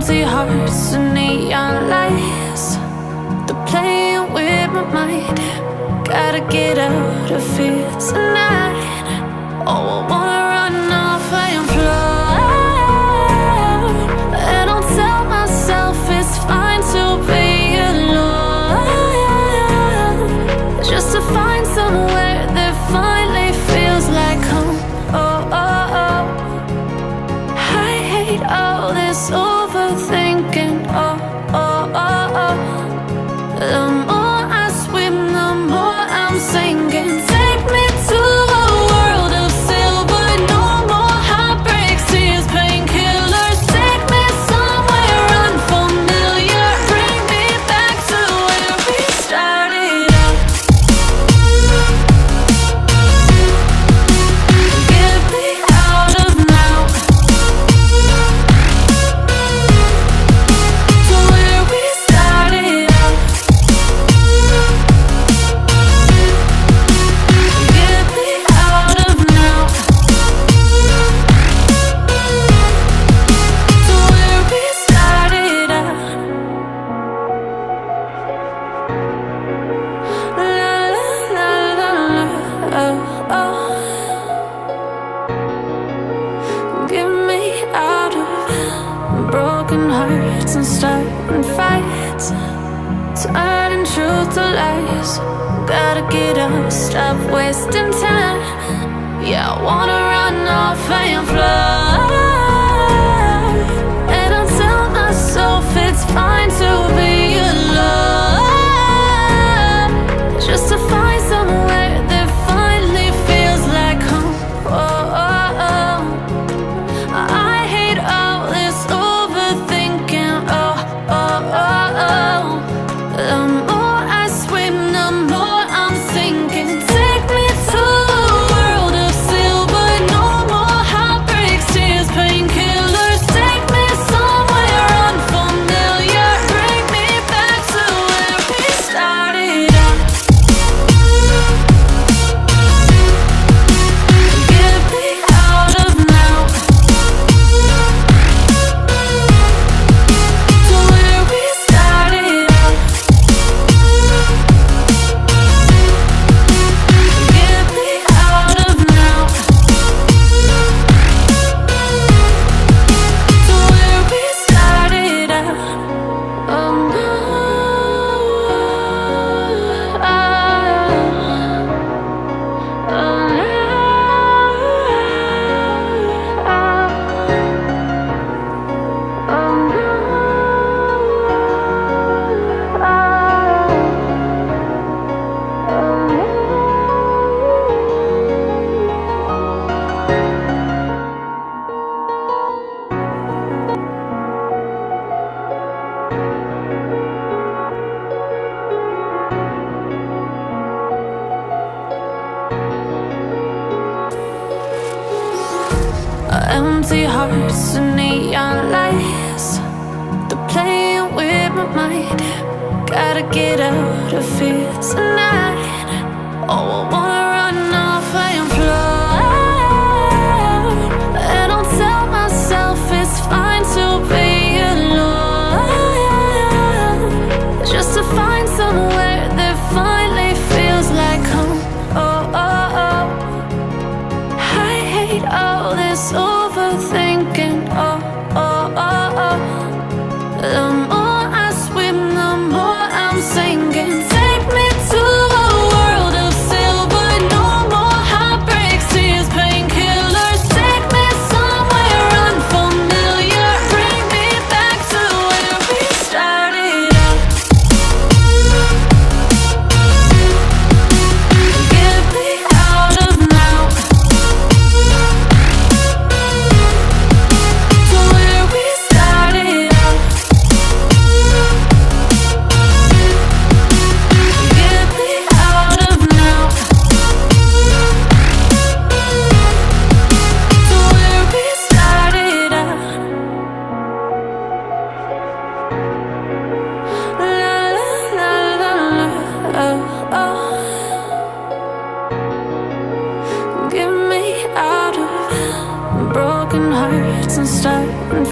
Empty hearts and neon lights, they're playing with my mind. Gotta get out of here tonight. Oh, I wanna run off and fly, and I'll tell myself it's fine to be alone, just to find somewhere that finally feels like home. Oh, oh, oh. I hate all this overthinking. Oh, oh, oh, oh. The more I swim, the more I'm sinking. Take me to a world of silver. No more heartbreaks, tears, painkillers. Take me somewhere unfamiliar. Bring me back to where we started out. Get me out of now, to where we started out. Get me out of now, to where we started out. La la la la la, oh, oh. Get me out of broken hearts and starting fights, turning truth to lies. Gotta get up, stop wasting time. Yeah, I wanna run off and fly, and I'll tell myself it's fine to be alone, just to find somewhere that finally feels like home. Oh, oh, oh. I hate all this overthinking. Oh, oh, oh, oh. The more I swim, the more I'm sinking. Take me to a world of silver. No more heartbreaks, tears, painkillers. Take me somewhere unfamiliar. Bring me back to where we started out. Get me out of now, to where we started out. Get me out of now, to where we started out. Oh no, oh empty hearts and neon lights, they're playing with my mind. Gotta get out of here tonight. Oh, I wanna